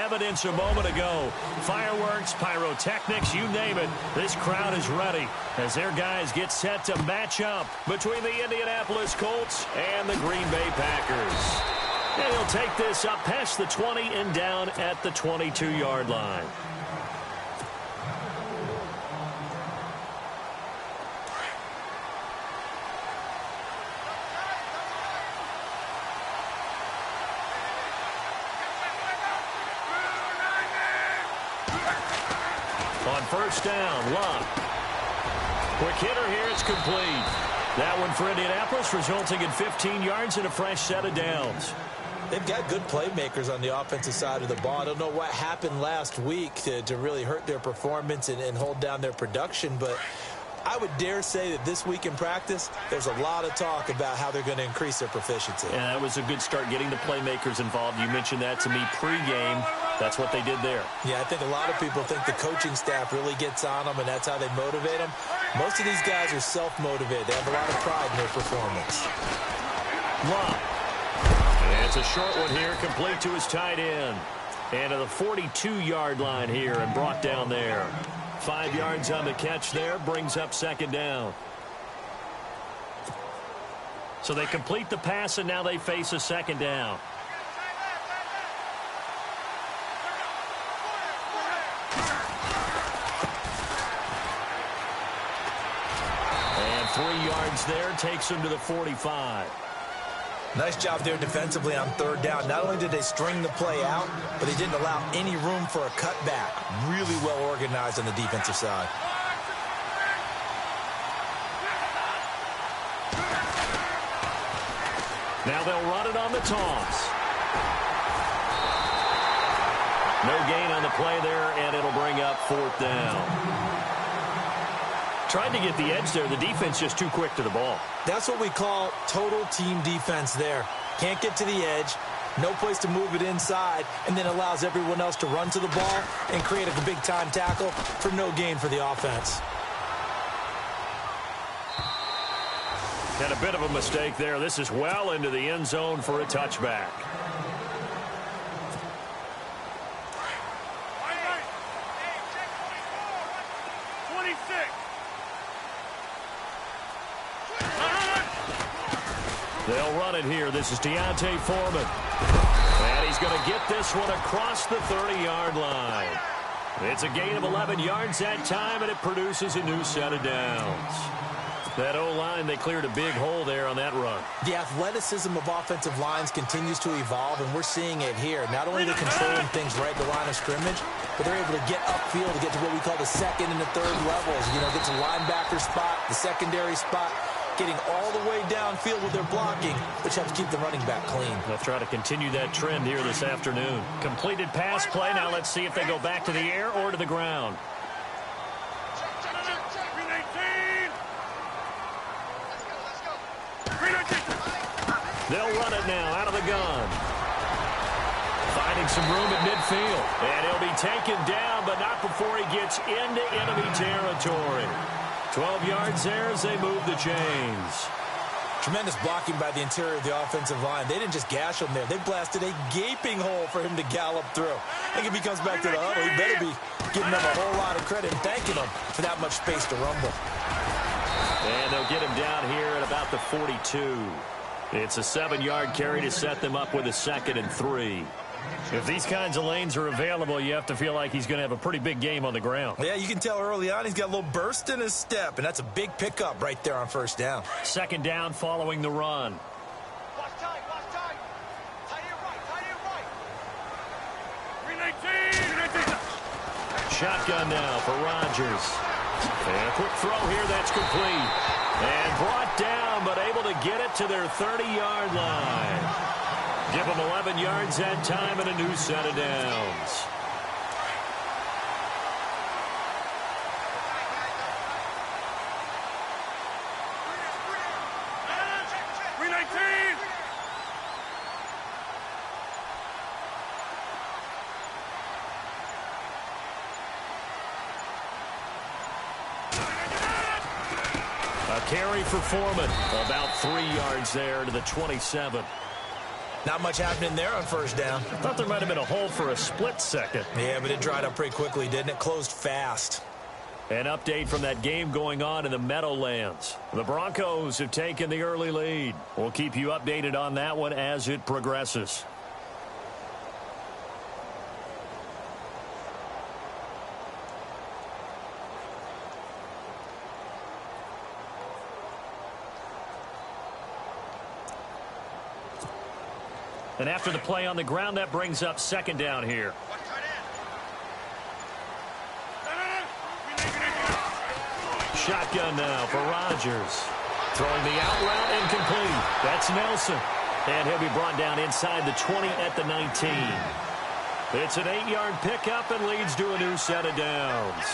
evidence a moment ago. Fireworks, pyrotechnics, you name it. This crowd is ready as their guys get set to match up between the Indianapolis Colts and the Green Bay Packers. And he'll take this up past the 20 and down at the 22-yard line. On first down, Love. Quick hitter here, it's complete. That one for Indianapolis, resulting in 15 yards and a fresh set of downs. They've got good playmakers on the offensive side of the ball. I don't know what happened last week to really hurt their performance and hold down their production, but I would dare say that this week in practice, there's a lot of talk about how they're going to increase their proficiency. Yeah, that was a good start getting the playmakers involved. You mentioned that to me pregame. That's what they did there. Yeah, I think a lot of people think the coaching staff really gets on them, and that's how they motivate them. Most of these guys are self-motivated. They have a lot of pride in their performance. Love. And it's a short one here, complete to his tight end. And to the 42-yard line here and brought down there. 5 yards on the catch there, brings up second down. So they complete the pass, and now they face a second down. And 3 yards there, takes him to the 45. Nice job there defensively on third down. Not only did they string the play out, but they didn't allow any room for a cutback. Really well organized on the defensive side. Now they'll run it on the toss. No gain on the play there, and it'll bring up fourth down. Tried to get the edge there. The defense just too quick to the ball. That's what we call total team defense there. Can't get to the edge, no place to move it inside, and then allows everyone else to run to the ball and create a big-time tackle for no gain for the offense. And a bit of a mistake there. This is well into the end zone for a touchback. They'll run it here. This is Deontay Foreman. And he's going to get this one across the 30-yard line. It's a gain of 11 yards that time, and it produces a new set of downs. That O-line, they cleared a big hole there on that run. The athleticism of offensive lines continues to evolve, and we're seeing it here. Not only are they controlling things right at the line of scrimmage, but they're able to get upfield to get to what we call the second and the third levels. You know, get to linebacker spot, the secondary spot, getting all the way downfield with their blocking, which helps keep the running back clean. They'll try to continue that trend here this afternoon. Completed pass play. Now let's see if they go back to the air or to the ground. They'll run it now out of the gun. Finding some room at midfield. And he'll be taken down, but not before he gets into enemy territory. 12 yards there as they move the chains. Tremendous blocking by the interior of the offensive line. They didn't just gash him there. They blasted a gaping hole for him to gallop through. I think if he comes back to the huddle, he better be giving them a whole lot of credit and thanking them for that much space to rumble. And they'll get him down here at about the 42. It's a 7-yard carry to set them up with a 2nd and 3. If these kinds of lanes are available, you have to feel like he's going to have a pretty big game on the ground. Yeah, you can tell early on he's got a little burst in his step, and that's a big pickup right there on first down. Second down following the run. Watch time, watch time. Tie it right. 319. Shotgun now for Rodgers. And a quick throw here that's complete. And brought down, but able to get it to their 30-yard line. Give them 11 yards that time and a new set of downs. A carry for Foreman. About 3 yards there to the 27. Not much happening there on first down. I thought there might have been a hole for a split second. Yeah, but it dried up pretty quickly, didn't it? Closed fast. An update from that game going on in the Meadowlands. The Broncos have taken the early lead. We'll keep you updated on that one as it progresses. And after the play on the ground, that brings up second down here. Shotgun now for Rodgers. Throwing the out route incomplete. That's Nelson. And he'll be brought down inside the 20 at the 19. It's an 8-yard pickup and leads to a new set of downs.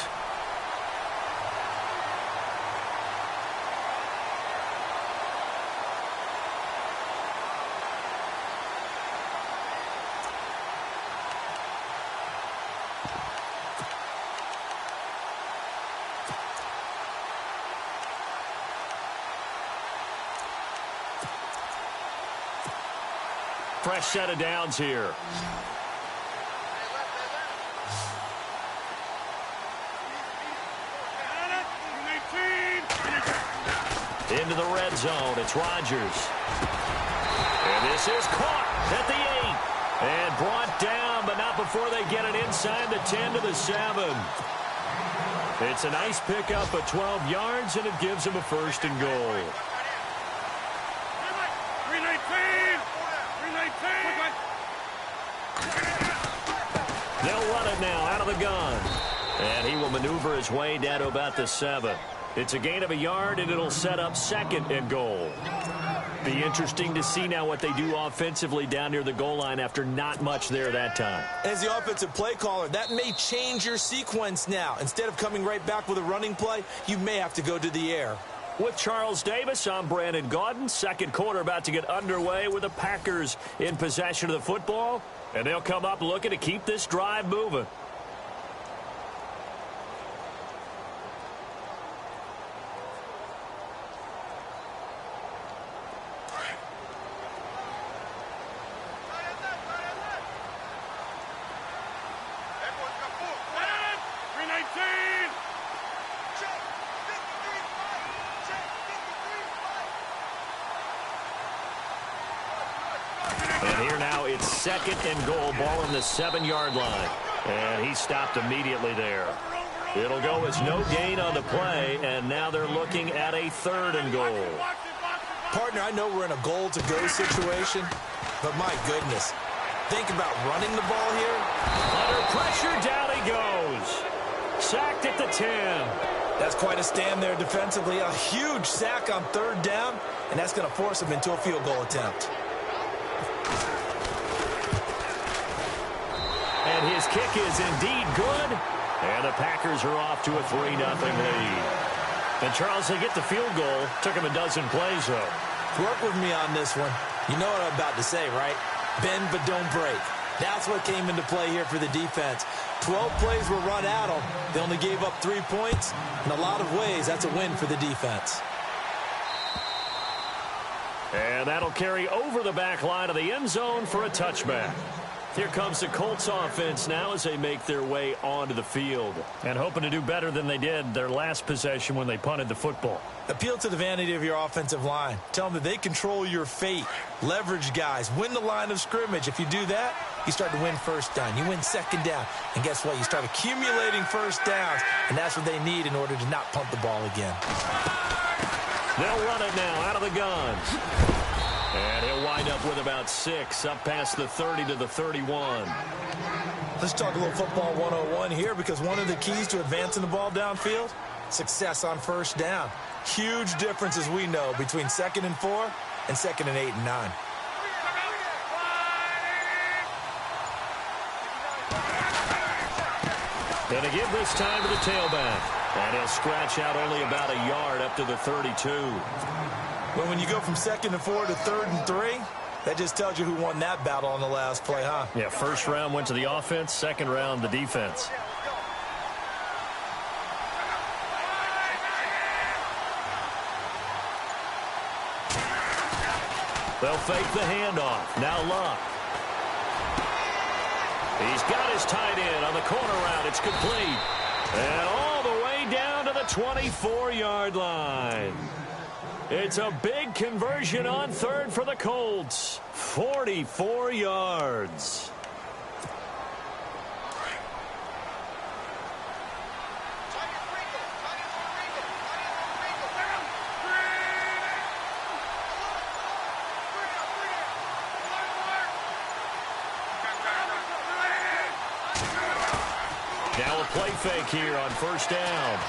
Fresh set of downs here. Into the red zone. It's Rodgers. And this is caught at the 8. And brought down, but not before they get it inside the 10 to the 7. It's a nice pickup of 12 yards, and it gives them a first and goal. They'll run it now out of the gun. And he will maneuver his way down to about the 7. It's a gain of a yard, and it'll set up second and goal. Be interesting to see now what they do offensively down near the goal line after not much there that time. As the offensive play caller, that may change your sequence now. Instead of coming right back with a running play, you may have to go to the air. With Charles Davis, I'm Brandon Gaudin. Second quarter about to get underway with the Packers in possession of the football. And they'll come up looking to keep this drive moving. And here now it's second and goal, ball on the 7-yard line. And he stopped immediately there. It'll go as no gain on the play, and now they're looking at a third and goal. Partner, I know we're in a goal-to-go situation, but my goodness, think about running the ball here. Under pressure, down he goes. Sacked at the 10. That's quite a stand there defensively. A huge sack on third down, and that's going to force him into a field goal attempt. And his kick is indeed good. And the Packers are off to a 3-0 lead. And, Charles, they get the field goal. Took him a dozen plays, though. Work with me on this one. You know what I'm about to say, right? Bend but don't break. That's what came into play here for the defense. 12 plays were run at them. They only gave up 3 points. In a lot of ways, that's a win for the defense. And that'll carry over the back line of the end zone for a touchback. Here comes the Colts offense now as they make their way onto the field. And hoping to do better than they did their last possession when they punted the football. Appeal to the vanity of your offensive line. Tell them that they control your fate. Leverage guys. Win the line of scrimmage. If you do that, you start to win first down. You win second down. And guess what? You start accumulating first downs. And that's what they need in order to not punt the ball again. They'll run it now out of the gun. And he'll wind up with about 6, up past the 30 to the 31. Let's talk a little football 101 here, because one of the keys to advancing the ball downfield, success on first down. Huge difference, as we know, between 2nd and 4 and 2nd and 8 and 9. And to give this time to the tailback. And he'll scratch out only about a yard up to the 32. But when you go from 2nd and 4 to 3rd and 3, that just tells you who won that battle on the last play, huh? Yeah, first round went to the offense, second round the defense. They'll fake the handoff. Now Luck. He's got his tight end on the corner route. It's complete. And all the way down to the 24-yard line. It's a big conversion on third for the Colts. 44 yards. Now a play fake here on first down.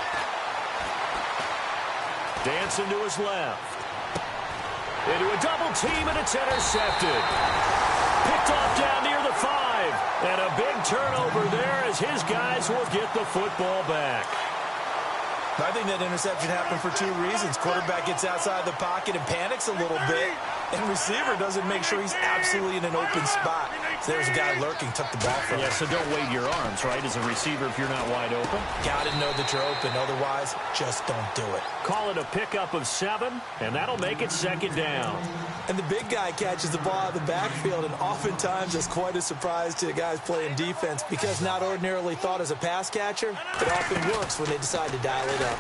Dancing to his left. Into a double team, and it's intercepted. Picked off down near the 5. And a big turnover there as his guys will get the football back. I think that interception happened for two reasons. Quarterback gets outside the pocket and panics a little bit, and receiver doesn't make sure he's absolutely in an open spot. So there's a guy lurking, took the ball from him. Yeah, so don't wave your arms, right, as a receiver if you're not wide open. Got to know that you're open. Otherwise, just don't do it. Call it a pickup of 7, and that'll make it second down. And the big guy catches the ball out of the backfield, and oftentimes it's quite a surprise to the guys playing defense because not ordinarily thought as a pass catcher, it often works when they decide to dial it up.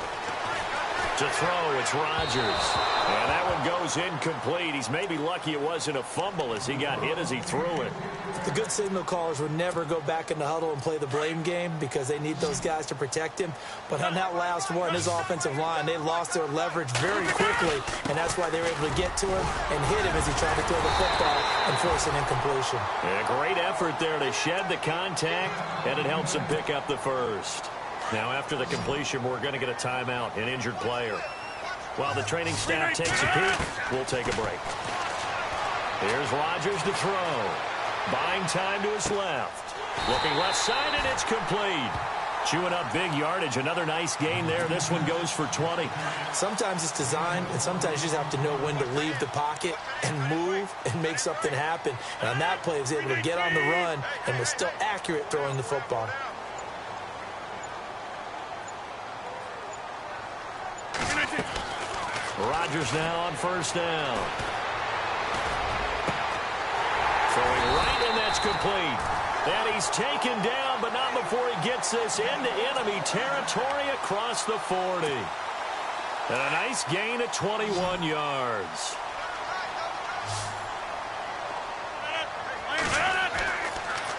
To throw, it's Rodgers. And that one goes incomplete. He's maybe lucky it wasn't a fumble as he got hit as he threw it. The good signal callers would never go back in the huddle and play the blame game because they need those guys to protect him. But on that last one, his offensive line, they lost their leverage very quickly, and that's why they were able to get to him and hit him as he tried to throw the football and force an incompletion. A great effort there to shed the contact, and it helps him pick up the first. Now, after the completion, we're going to get a timeout, an injured player. While the training staff takes a peek, we'll take a break. Here's Rodgers to throw. Buying time to his left. Looking left side, and it's complete. Chewing up big yardage. Another nice gain there. This one goes for 20. Sometimes it's designed, and sometimes you just have to know when to leave the pocket and move and make something happen. And on that play, he was able to get on the run and was still accurate throwing the football. Rodgers now on first down. Throwing right, and that's complete. And he's taken down, but not before he gets this into enemy territory across the 40. And a nice gain at 21 yards.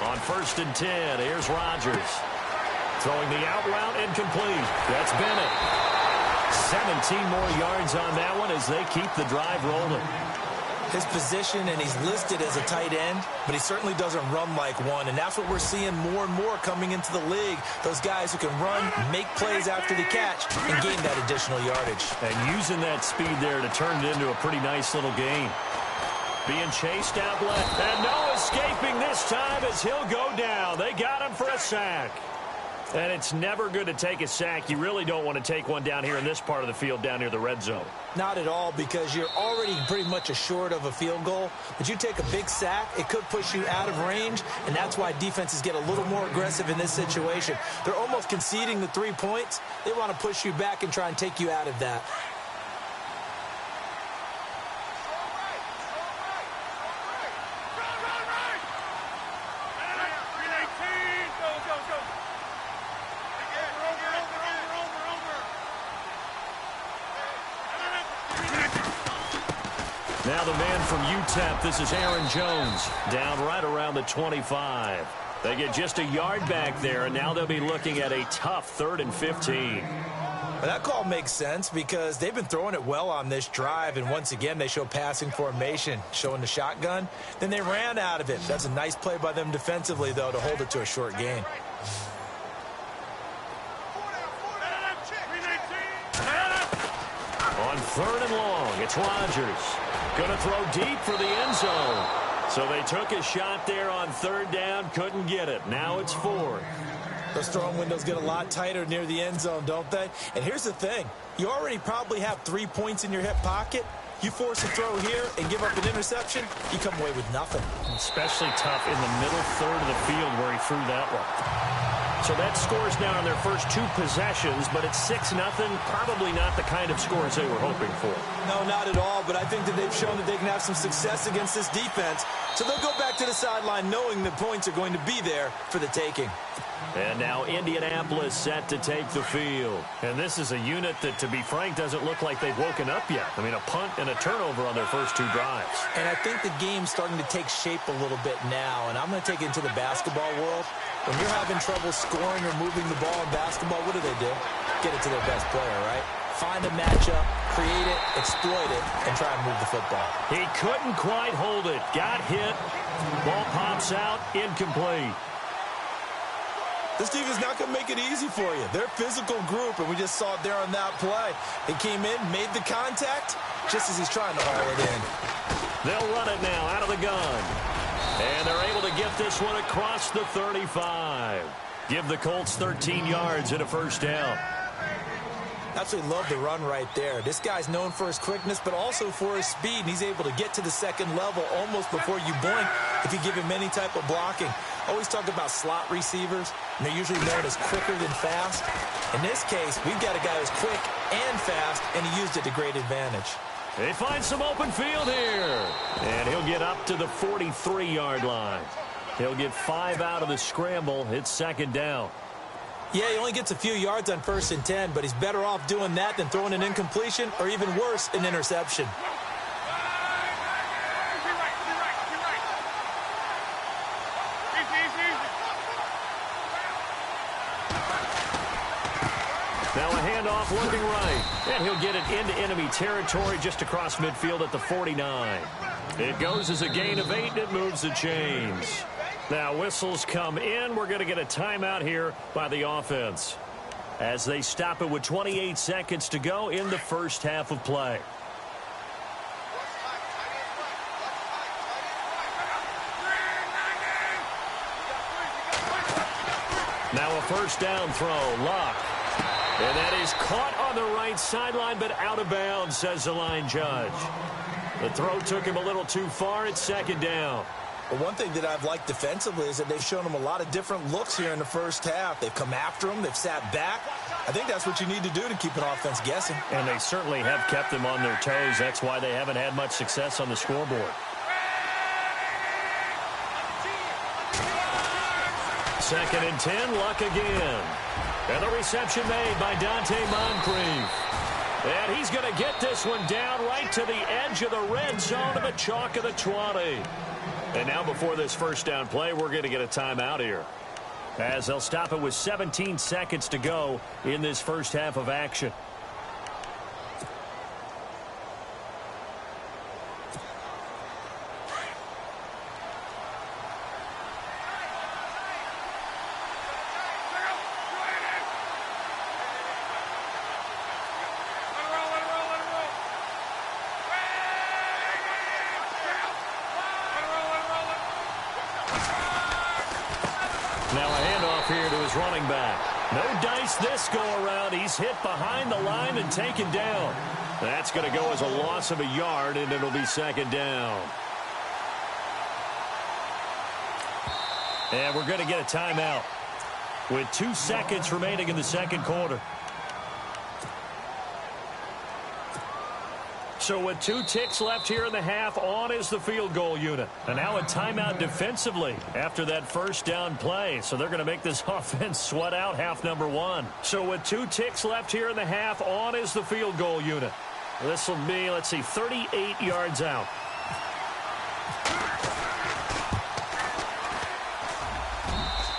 On first and 10, here's Rodgers. Throwing the out route, incomplete. That's Bennett. 17 more yards on that one as they keep the drive rolling. His position, and he's listed as a tight end, but he certainly doesn't run like one, and that's what we're seeing more and more coming into the league. Those guys who can run, make plays after the catch, and gain that additional yardage. And using that speed there to turn it into a pretty nice little gain. Being chased out left, and no escaping this time as he'll go down. They got him for a sack. And it's never good to take a sack. You really don't want to take one down here in this part of the field down near the red zone. Not at all, because you're already pretty much assured of a field goal. But you take a big sack, it could push you out of range, and that's why defenses get a little more aggressive in this situation. They're almost conceding the 3 points. They want to push you back and try and take you out of that. Now the man from UTEP, this is Aaron Jones, down right around the 25. They get just a yard back there, and now they'll be looking at a tough 3rd and 15. Well, that call makes sense because they've been throwing it well on this drive, and once again they show passing formation, showing the shotgun. Then they ran out of it. That's a nice play by them defensively, though, to hold it to a short gain. On 3rd and long, it's Rodgers. Going to throw deep for the end zone. So they took a shot there on 3rd down, couldn't get it. Now it's 4th. Those throwing windows get a lot tighter near the end zone, don't they? And here's the thing. You already probably have 3 points in your hip pocket. You force a throw here and give up an interception, you come away with nothing. Especially tough in the middle 3rd of the field where he threw that one. So that scores now on their first 2 possessions, but it's 6-0. Probably not the kind of scores they were hoping for. No, not at all, but I think that they've shown that they can have some success against this defense. So they'll go back to the sideline knowing the points are going to be there for the taking. And now Indianapolis set to take the field. And this is a unit that, to be frank, doesn't look like they've woken up yet. I mean, a punt and a turnover on their first 2 drives. And I think the game's starting to take shape a little bit now. And I'm going to take it into the basketball world. When you're having trouble scoring or moving the ball in basketball, what do? Get it to their best player, right? Find a matchup, create it, exploit it, and try and move the football. He couldn't quite hold it. Got hit. Ball pops out. Incomplete. This team is not going to make it easy for you. They're a physical group, and we just saw it there on that play. He came in, made the contact, just as he's trying to haul it in. They'll run it now out of the gun. And they're able to get this one across the 35. Give the Colts 13 yards and a first down. Absolutely love the run right there. This guy's known for his quickness, but also for his speed, and he's able to get to the second level almost before you blink if you give him any type of blocking. Always talk about slot receivers, and they're usually known as quicker than fast. In this case, we've got a guy who's quick and fast, and he used it to great advantage. They find some open field here, and he'll get up to the 43-yard line. He'll get 5 out of the scramble. It's second down. Yeah, he only gets a few yards on 1st and 10, but he's better off doing that than throwing an incompletion or even worse, an interception. Now a handoff looking right, and he'll get it into enemy territory just across midfield at the 49. It goes as a gain of 8, and it moves the chains. Now whistles come in. We're going to get a timeout here by the offense as they stop it with 28 seconds to go in the first half of play. Now a first down throw. Luck. And that is caught on the right sideline, but out of bounds, says the line judge. The throw took him a little too far. It's second down. But one thing that I've liked defensively is that they've shown him a lot of different looks here in the first half. They've come after him. They've sat back. I think that's what you need to do to keep an offense guessing. And they certainly have kept them on their toes. That's why they haven't had much success on the scoreboard. Second and 10, Luck again. And the reception made by Dante Moncrief. And he's going to get this one down right to the edge of the red zone of the chalk of the 20. And now before this first down play, we're going to get a timeout here, as they'll stop it with 17 seconds to go in this first half of action. Now a handoff here to his running back. No dice this go-around. He's hit behind the line and taken down. That's going to go as a loss of a yard, and it'll be second down. And we're going to get a timeout with 2 seconds remaining in the second quarter. So with 2 ticks left here in the half, on is the field goal unit. And now a timeout defensively after that first down play. So they're going to make this offense sweat out half number 1. So with 2 ticks left here in the half, on is the field goal unit. This will be, 38 yards out.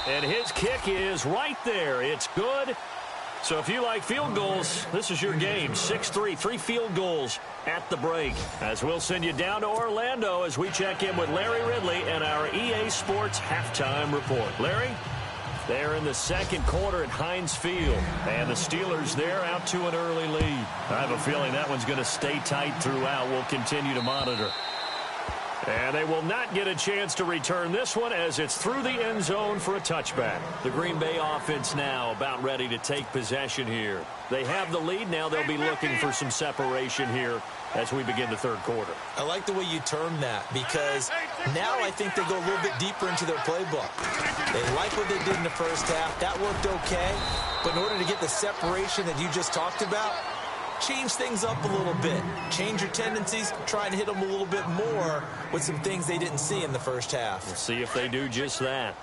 And his kick is right there. It's good. So if you like field goals, this is your game. 6-3, 3 field goals at the break. As we'll send you down to Orlando as we check in with Larry Ridley and our EA Sports halftime report. Larry, they're in the second quarter at Heinz Field, and the Steelers there out to an early lead. I have a feeling that one's going to stay tight throughout. We'll continue to monitor. And they will not get a chance to return this one as it's through the end zone for a touchback. The Green Bay offense now about ready to take possession here. They have the lead. Now they'll be looking for some separation here as we begin the third quarter. I like the way you term that because now I think they go a little bit deeper into their playbook. They like what they did in the first half. That worked okay. But in order to get the separation that you just talked about, change things up a little bit. Change your tendencies. Try and hit them a little bit more with some things they didn't see in the first half. We'll see if they do just that.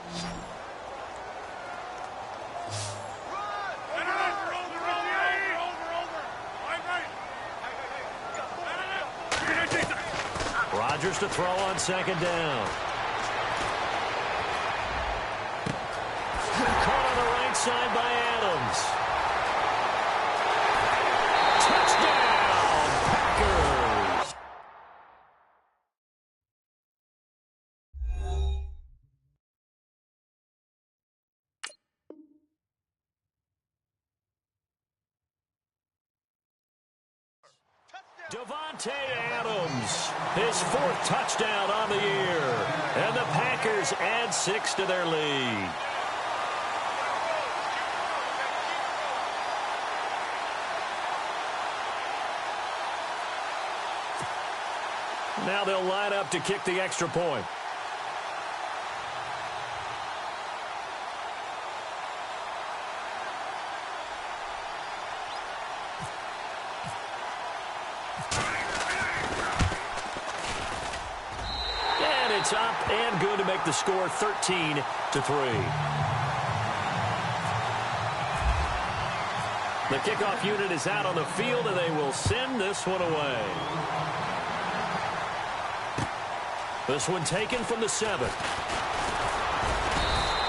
Rodgers to throw on second down. Caught on the right side by Adams. Touchdown, Packers. Davante Adams, his fourth touchdown on the year. And the Packers add 6 to their lead. Now they'll line up to kick the extra point. And it's up and good to make the score 13-3. The kickoff unit is out on the field, and they will send this one away. This one taken from the 7.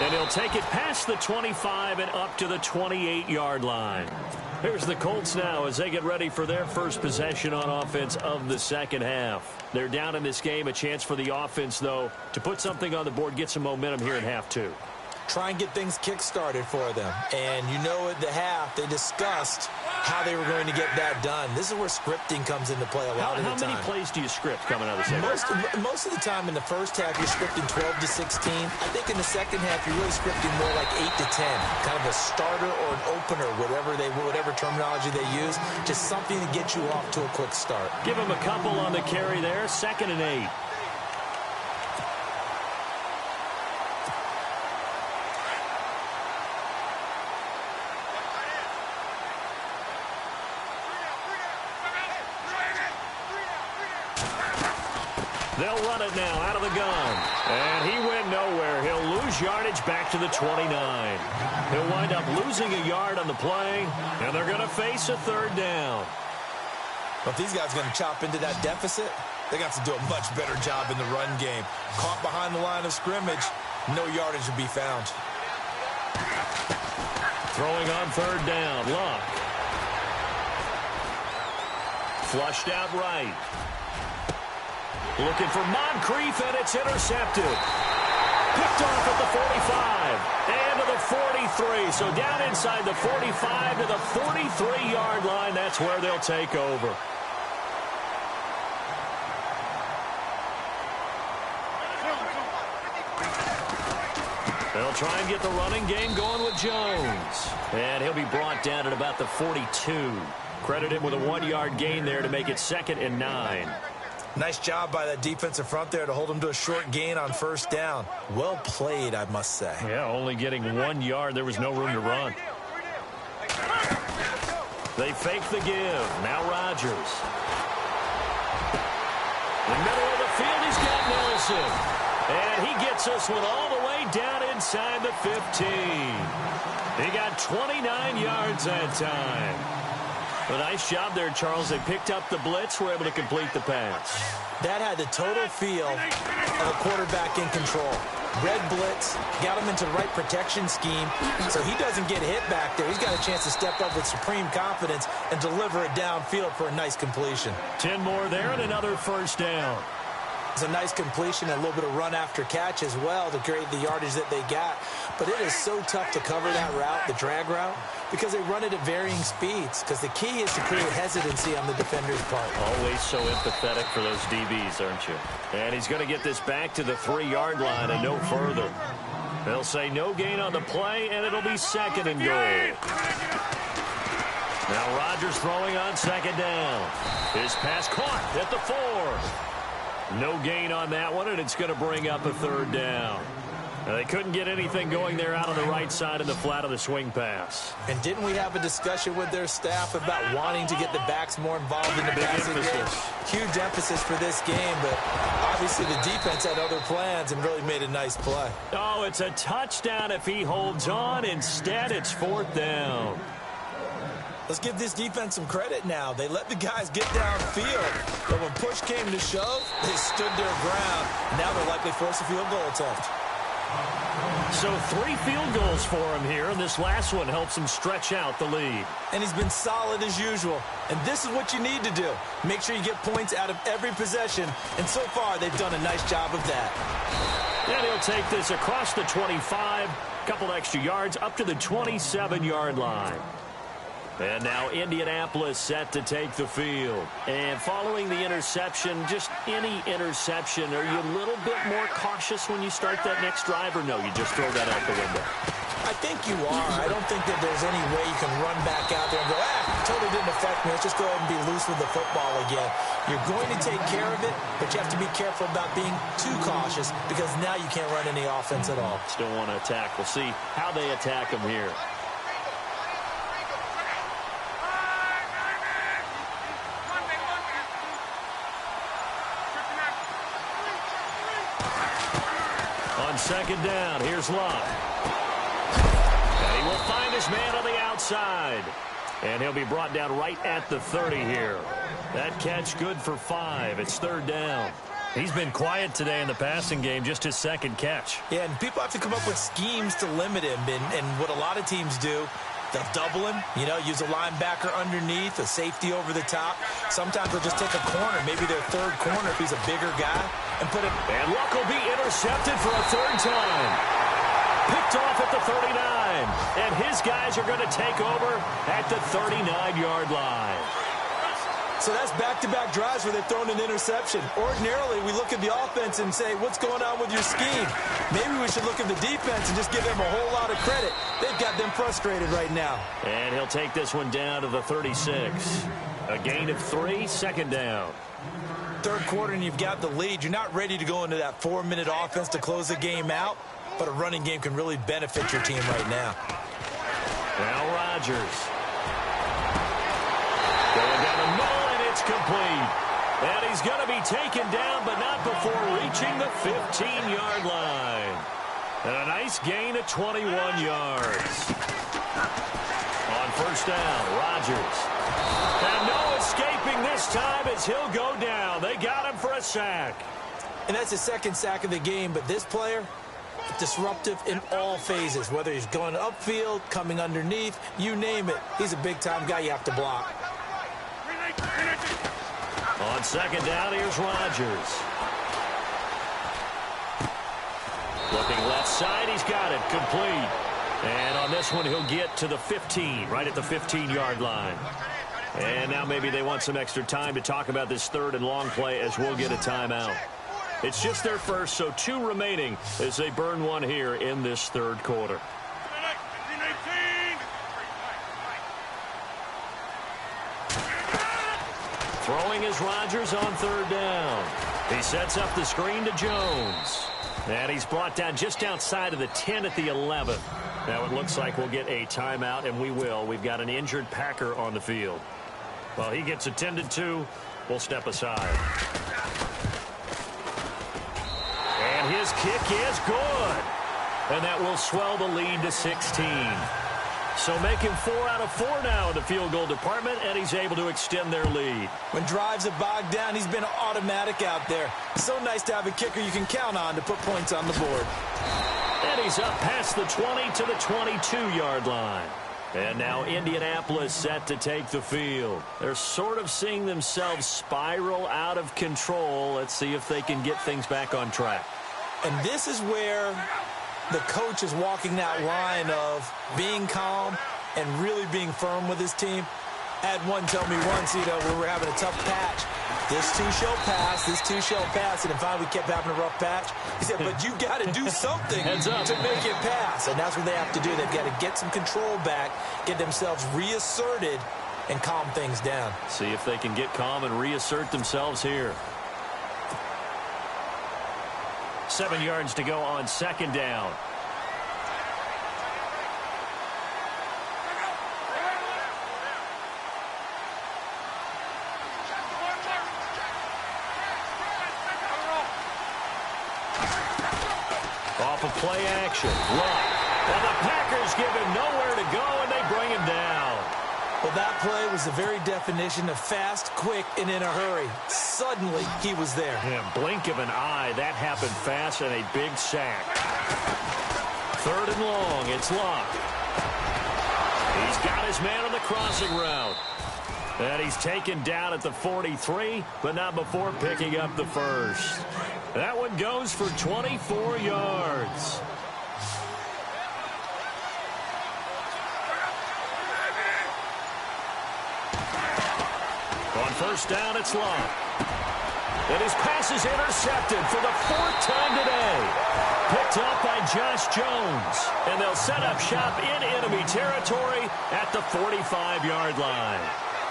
And he'll take it past the 25 and up to the 28-yard line. Here's the Colts now as they get ready for their first possession on offense of the second half. They're down in this game. A chance for the offense, though, to put something on the board, get some momentum here in half 2. Try and get things kick-started for them. And you know at the half, they discussed how they were going to get that done. This is where scripting comes into play a lot of the time. How many plays do you script coming out of the second half? Most of the time in the first half, you're scripting 12 to 16. I think in the second half, you're really scripting more like 8 to 10. Kind of a starter or an opener, whatever terminology they use. Just something to get you off to a quick start. Give them a couple on the carry there. 2nd and 8. They'll run it now out of the gun. And he went nowhere. He'll lose yardage back to the 29. He'll wind up losing a yard on the play, and they're going to face a 3rd down. Well, if these guys are going to chop into that deficit, they got to do a much better job in the run game. Caught behind the line of scrimmage, no yardage to be found. Throwing on 3rd down, Luck. Flushed out right. Looking for Moncrief, and it's intercepted. Picked off at the 45 and to the 43. So down inside the 45 to the 43-yard line. That's where they'll take over. They'll try and get the running game going with Jones. And he'll be brought down at about the 42. Credit him with a 1-yard gain there to make it 2nd and 9. Nice job by that defensive front there to hold him to a short gain on 1st down. Well played, I must say. Yeah, only getting 1 yard. There was no room to run. They fake the give. Now Rodgers. In the middle of the field, he's got Nelson. And he gets this one all the way down inside the 15. He got 29 yards that time. A nice job there, Charles. They picked up the blitz, were able to complete the pass. That had the total feel of a quarterback in control. Red blitz, got him into the right protection scheme, so he doesn't get hit back there. He's got a chance to step up with supreme confidence and deliver it downfield for a nice completion. 10 more there and another 1st down. It's a nice completion and a little bit of run after catch as well to create the yardage that they got. But it is so tough to cover that route, the drag route, because they run it at varying speeds. Because the key is to create hesitancy on the defender's part. Always so empathetic for those DBs, aren't you? And he's going to get this back to the 3-yard line and no further. They'll say no gain on the play, and it'll be 2nd and goal. Now Rodgers throwing on 2nd down. His pass caught at the 4. No gain on that one, and it's going to bring up a 3rd down. Now, they couldn't get anything going there out on the right side of the flat of the swing pass. And didn't we have a discussion with their staff about wanting to get the backs more involved in the passing game? Huge emphasis for this game, but obviously the defense had other plans and really made a nice play. Oh, it's a touchdown if he holds on. Instead, it's 4th down. Let's give this defense some credit now. They let the guys get downfield, but when push came to shove, they stood their ground. Now they're likely force a field goal attempt. So 3 field goals for him here, and this last one helps him stretch out the lead. And he's been solid as usual. And this is what you need to do. Make sure you get points out of every possession. And so far, they've done a nice job of that. And he'll take this across the 25, couple extra yards up to the 27-yard line. And now Indianapolis set to take the field. And following the interception, just any interception, are you a little bit more cautious when you start that next drive, or no, you just throw that out the window? I think you are. I don't think that there's any way you can run back out there and go, totally didn't affect me. Let's just go ahead and be loose with the football again. You're going to take care of it, but you have to be careful about being too cautious because now you can't run any offense at all. Still want to attack. We'll see how they attack them here. On 2nd down, here's Love. And he will find his man on the outside. And he'll be brought down right at the 30 here. That catch good for 5. It's 3rd down. He's been quiet today in the passing game, just his 2nd catch. Yeah, and people have to come up with schemes to limit him. And what a lot of teams do, they'll double him, use a linebacker underneath, a safety over the top. Sometimes they'll just take a corner, maybe their 3rd corner if he's a bigger guy, and put him. And Luck will be intercepted for a 3rd time. Picked off at the 39. And his guys are going to take over at the 39-yard line. So that's back-to-back drives where they've thrown an interception. Ordinarily, we look at the offense and say, what's going on with your scheme? Maybe we should look at the defense and just give them a whole lot of credit. They've got them frustrated right now. And he'll take this one down to the 36. A gain of 3, 2nd down. 3rd quarter and you've got the lead. You're not ready to go into that 4-minute offense to close the game out, but a running game can really benefit your team right now. Now Rodgers. Going down the middle, and it's complete. And he's going to be taken down, but not before reaching the 15-yard line. And a nice gain of 21 yards. On 1st down, Rodgers. And no escaping this time as he'll go down. They got him for a sack. And that's his 2nd sack of the game, but this player, disruptive in all phases, whether he's going upfield, coming underneath, you name it. He's a big-time guy you have to block. On 2nd down, here's Rodgers. Looking left side, he's got it, complete. And on this one, he'll get to the 15, right at the 15-yard line. And now maybe they want some extra time to talk about this 3rd and long play as we'll get a timeout. It's just their first, so 2 remaining as they burn one here in this 3rd quarter. Throwing is Rodgers on 3rd down. He sets up the screen to Jones. And he's brought down just outside of the 10 at the 11. Now it looks like we'll get a timeout, and we will. We've got an injured Packer on the field. While he gets attended to, we'll step aside. And his kick is good. And that will swell the lead to 16. So making 4 out of 4 now in the field goal department, and he's able to extend their lead. When drives have bogged down, he's been automatic out there. So nice to have a kicker you can count on to put points on the board. And he's up past the 20 to the 22-yard line. And now Indianapolis set to take the field. They're sort of seeing themselves spiral out of control. Let's see if they can get things back on track. And this is where the coach is walking that line of being calm and really being firm with his team. I had one tell me once, when we're having a tough patch, this too shall pass, this too shall pass. And if we kept having a rough patch, he said, but you got to do something to make it pass. And that's what they have to do. They've got to get some control back, get themselves reasserted, and calm things down. See if they can get calm and reassert themselves here. 7 yards to go on second down. Off of play action. Luck. And the Packers give him nowhere to go, and they bring him down. Well, that play was the very definition of fast, quick, and in a hurry. Suddenly, he was there. Yeah, blink of an eye. That happened fast and a big sack. 3rd and long. It's Luck. He's got his man on the crossing route. And he's taken down at the 43, but not before picking up the first. That one goes for 24 yards. On first down, it's Luck. And his pass is intercepted for the 4th time today. Picked up by Josh Jones. And they'll set up shop in enemy territory at the 45-yard line.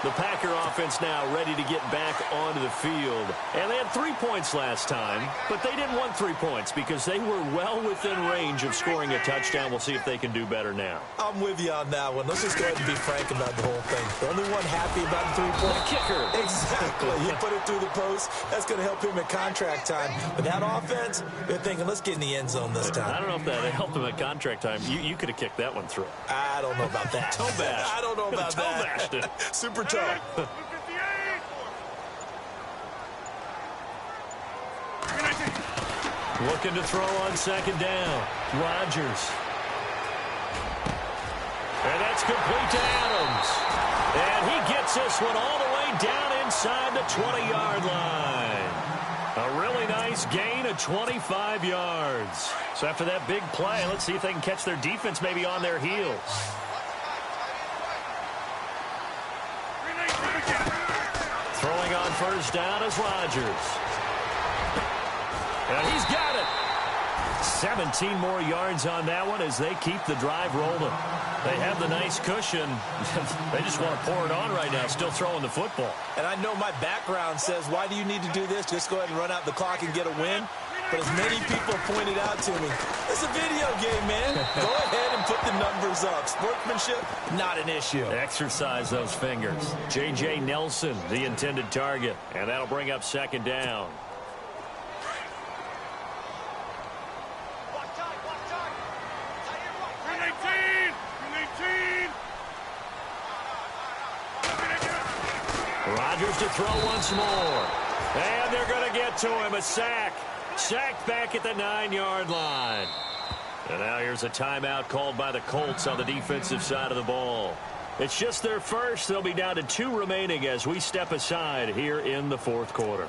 The Packer offense now ready to get back onto the field. And they had 3 points last time, but they didn't want 3 points because they were well within range of scoring a touchdown. We'll see if they can do better now. I'm with you on that one. Let's just go ahead and be frank about the whole thing. The only one happy about the 3-point kicker. Exactly. You put it through the post. That's going to help him at contract time. But that offense, they're thinking, let's get in the end zone this time. I don't know if that helped him at contract time. You could have kicked that one through. I don't know about that. Toe bash. I don't know about toe that. Bashed it. Super toe. Looking to throw on second down. Rodgers. And that's complete to Adams. And he gets this one all the way down inside the 20-yard line. A really nice gain of 25 yards. So after that big play, let's see if they can catch their defense maybe on their heels. Throwing on first down is Rodgers. And he's got it. 17 more yards on that one as they keep the drive rolling. They have the nice cushion. They just want to pour it on right now, still throwing the football. And I know my background says, why do you need to do this? Just go ahead and run out the clock and get a win. But as many people pointed out to me, it's a video game, man. Go ahead and put the numbers up. Sportsmanship, not an issue. Exercise those fingers. J.J. Nelson, the intended target. And that'll bring up second down. Rodgers to throw once more. And they're going to get to him. A sack. Sacked back at the 9-yard line. And now here's a timeout called by the Colts on the defensive side of the ball. It's just their first. They'll be down to 2 remaining as we step aside here in the 4th quarter.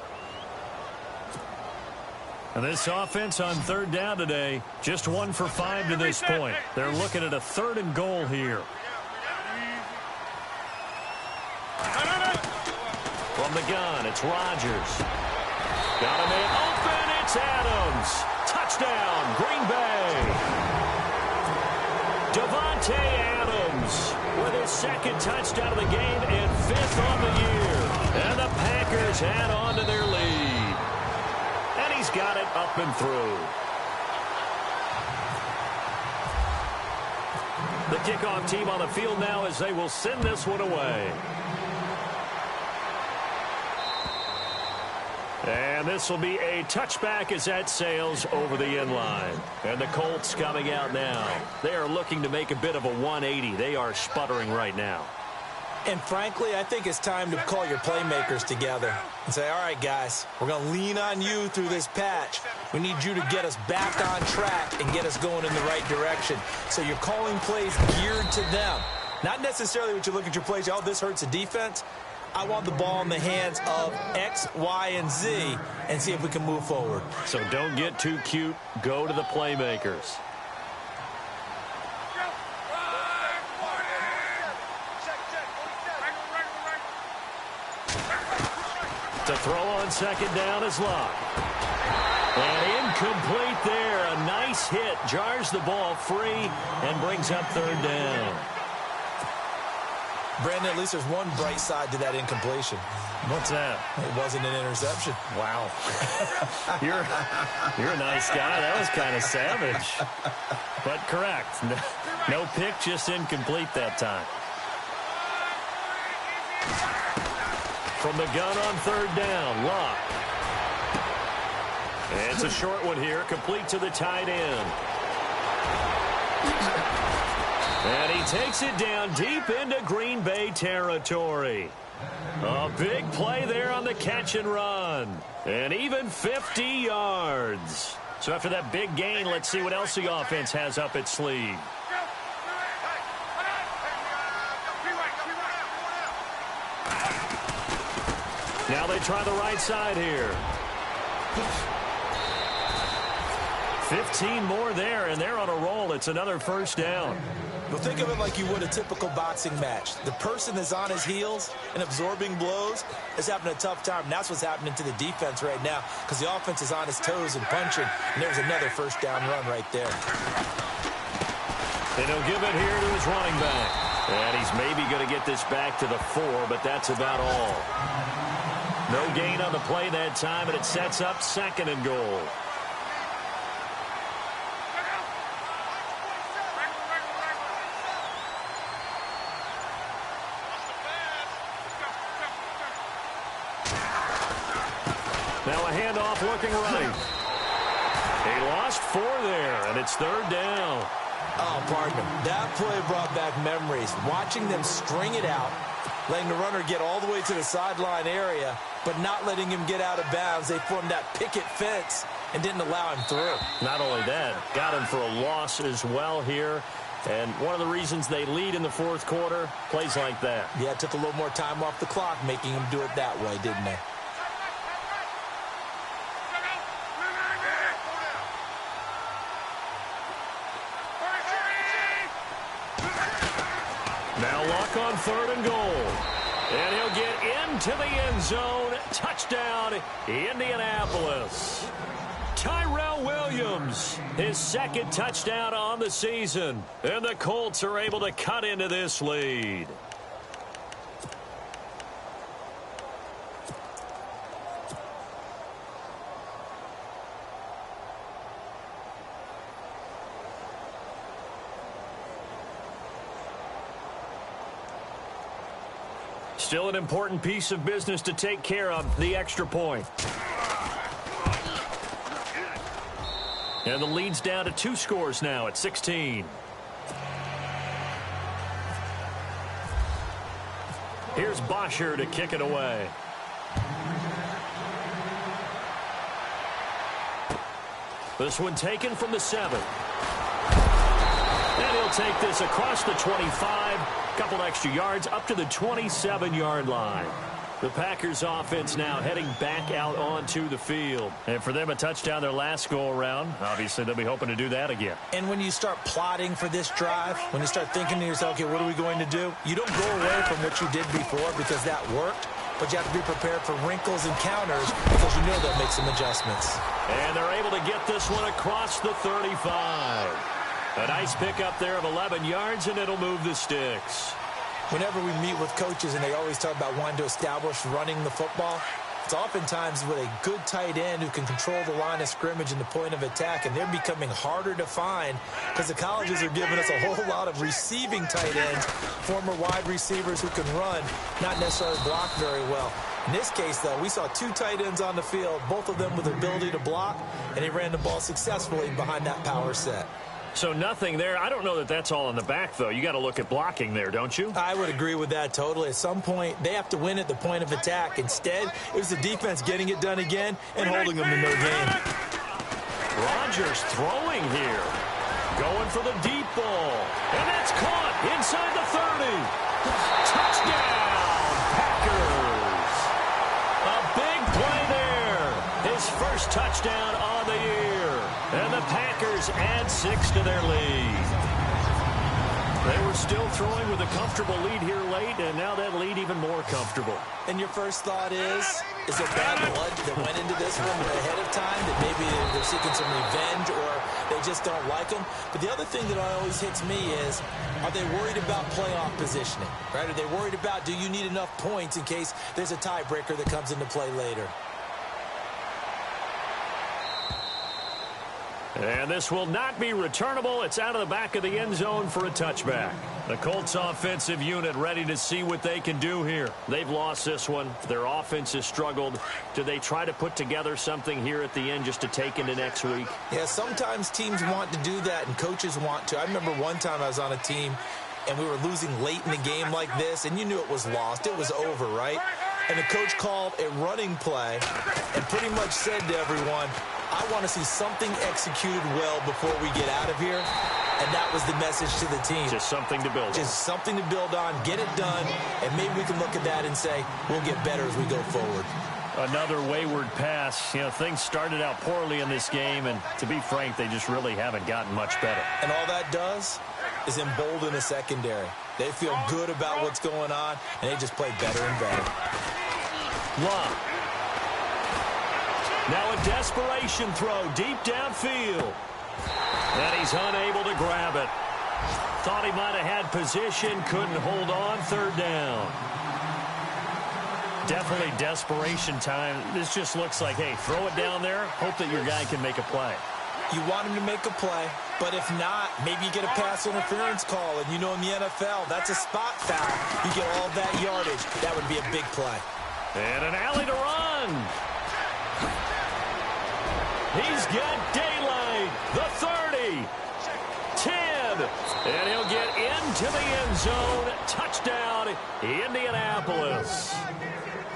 And this offense on 3rd down today, just 1 for 5 to this point. They're looking at a 3rd and goal here. From the gun, it's Rodgers. Got a man open, it's Adams. Touchdown, Green Bay. Davante Adams with his 2nd touchdown of the game and 5th on the year. And the Packers add on to their lead. And he's got it up and through. The kickoff team on the field now as they will send this one away. And this will be a touchback as that sails over the end line. And the Colts coming out now. They are looking to make a bit of a 180. They are sputtering right now. And frankly, I think it's time to call your playmakers together and say, all right, guys, we're going to lean on you through this patch. We need you to get us back on track and get us going in the right direction. So you're calling plays geared to them. Not necessarily what you look at your plays, oh, this hurts the defense. I want the ball in the hands of X, Y, and Z and see if we can move forward. So don't get too cute. Go to the playmakers. To throw on second down is Locke. And incomplete there. A nice hit. Jars the ball free and brings up third down. Brandon, at least there's one bright side to that incompletion. What's that? It wasn't an interception. Wow. You're a nice guy. That was kind of savage. But correct. No pick, just incomplete that time. From the gun on third down, Locke. And it's a short one here, complete to the tight end. And he takes it down deep into Green Bay territory. A big play there on the catch and run. And even 50 yards. So after that big gain, let's see what else the offense has up its sleeve. Now they try the right side here. 15 more there, and they're on a roll. It's another first down. Well, think of it like you would a typical boxing match. The person that's on his heels and absorbing blows is having a tough time. And that's what's happening to the defense right now because the offense is on his toes and punching. And there's another first down run right there. And he'll give it here to his running back. And he's maybe going to get this back to the 4, but that's about all. No gain on the play that time, and it sets up second and goal. Now a handoff looking right. He lost 4 there, and it's third down. Oh, pardon him. That play brought back memories. Watching them string it out, letting the runner get all the way to the sideline area, but not letting him get out of bounds. They formed that picket fence and didn't allow him through. Not only that, got him for a loss as well here. And one of the reasons they lead in the fourth quarter, plays like that. Yeah, it took a little more time off the clock, making him do it that way, didn't they? Now Locke on third and goal. And he'll get into the end zone. Touchdown, Indianapolis. Tyrell Williams, his second touchdown on the season. And the Colts are able to cut into this lead. Still an important piece of business to take care of, the extra point. And the lead's down to 2 scores now at 16. Here's Bosher to kick it away. This one taken from the 7. And he'll take this across the 25. Couple extra yards up to the 27-yard line. The Packers offense now heading back out onto the field. And for them, a touchdown their last go-around. Obviously, they'll be hoping to do that again. And when you start plotting for this drive, when you start thinking to yourself, okay, what are we going to do? You don't go away from what you did before because that worked. But you have to be prepared for wrinkles and counters because you know they'll make some adjustments. And they're able to get this one across the 35. A nice pickup there of 11 yards, and it'll move the sticks. Whenever we meet with coaches and they always talk about wanting to establish running the football, it's oftentimes with a good tight end who can control the line of scrimmage and the point of attack, and they're becoming harder to find because the colleges are giving us a whole lot of receiving tight ends, former wide receivers who can run, not necessarily block very well. In this case, though, we saw 2 tight ends on the field, both of them with the ability to block, and he ran the ball successfully behind that power set. So nothing there. I don't know that that's all in the back, though. You got to look at blocking there, don't you? I would agree with that totally. At some point, they have to win at the point of attack. Instead, it was the defense getting it done again and holding them to no gain. Rodgers throwing here. Going for the deep ball. And that's caught inside the 30. touchdown on the year. And the Packers add 6 to their lead. They were still throwing with a comfortable lead here late, and now that lead even more comfortable. And your first thought is it bad blood that went into this one ahead of time, that maybe they're seeking some revenge or they just don't like them? But the other thing that always hits me is, are they worried about playoff positioning? Right? Are they worried about, do you need enough points in case there's a tiebreaker that comes into play later? And this will not be returnable. It's out of the back of the end zone for a touchback. The Colts offensive unit ready to see what they can do here. They've lost this one. Their offense has struggled. Do they try to put together something here at the end just to take into next week? Yeah, sometimes teams want to do that and coaches want to. I remember one time I was on a team and we were losing late in the game like this, and you knew it was lost. It was over, right? And the coach called a running play and pretty much said to everyone, I want to see something executed well before we get out of here. And that was the message to the team. Just something to build on. Just something to build on, get it done, and maybe we can look at that and say, we'll get better as we go forward. Another wayward pass. You know, things started out poorly in this game, and to be frank, they just really haven't gotten much better. And all that does is embolden the secondary. They feel good about what's going on, and they just play better and better. Love. Now a desperation throw deep downfield. And he's unable to grab it. Thought he might have had position, couldn't hold on, third down. Definitely desperation time. This just looks like, hey, throw it down there, hope that your guy can make a play. You want him to make a play, but if not, maybe you get a pass interference call, and you know in the NFL, that's a spot foul. You get all that yardage. That would be a big play. And an alley to run. He's got daylight. The 30. 10. And he'll get into the end zone. Touchdown, Indianapolis.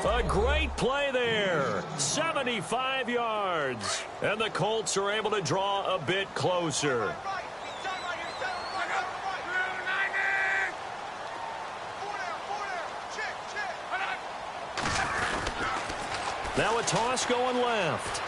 A great play there. 75 yards. And the Colts are able to draw a bit closer. Now a toss going left.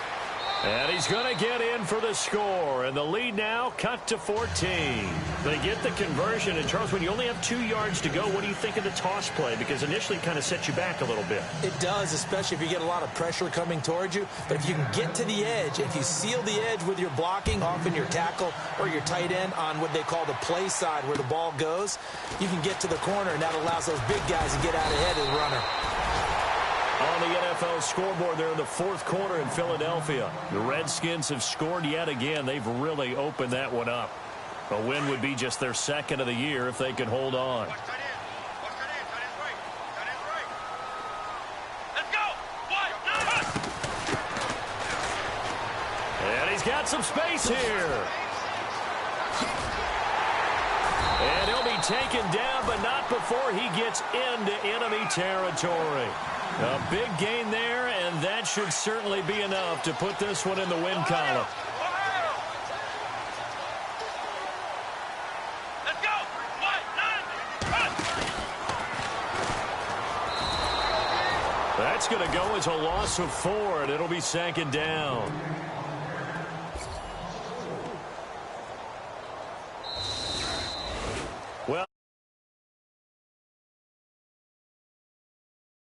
And he's going to get in for the score. And the lead now cut to 14. They get the conversion. And, Charles, when you only have 2 yards to go, what do you think of the toss play? Because initially it kind of sets you back a little bit. It does, especially if you get a lot of pressure coming towards you. But if you can get to the edge, if you seal the edge with your blocking, often your tackle or your tight end on what they call the play side where the ball goes, you can get to the corner, and that allows those big guys to get out ahead of the runner. On the NFL scoreboard there in the fourth quarter in Philadelphia, the Redskins have scored yet again. They've really opened that one up. A win would be just their second of the year if they could hold on. And he's got some space here. And he'll be taken down, but not before he gets into enemy territory. A big gain there, and that should certainly be enough to put this one in the win column. Let's go! That's going to go as a loss of 4, and it'll be second down.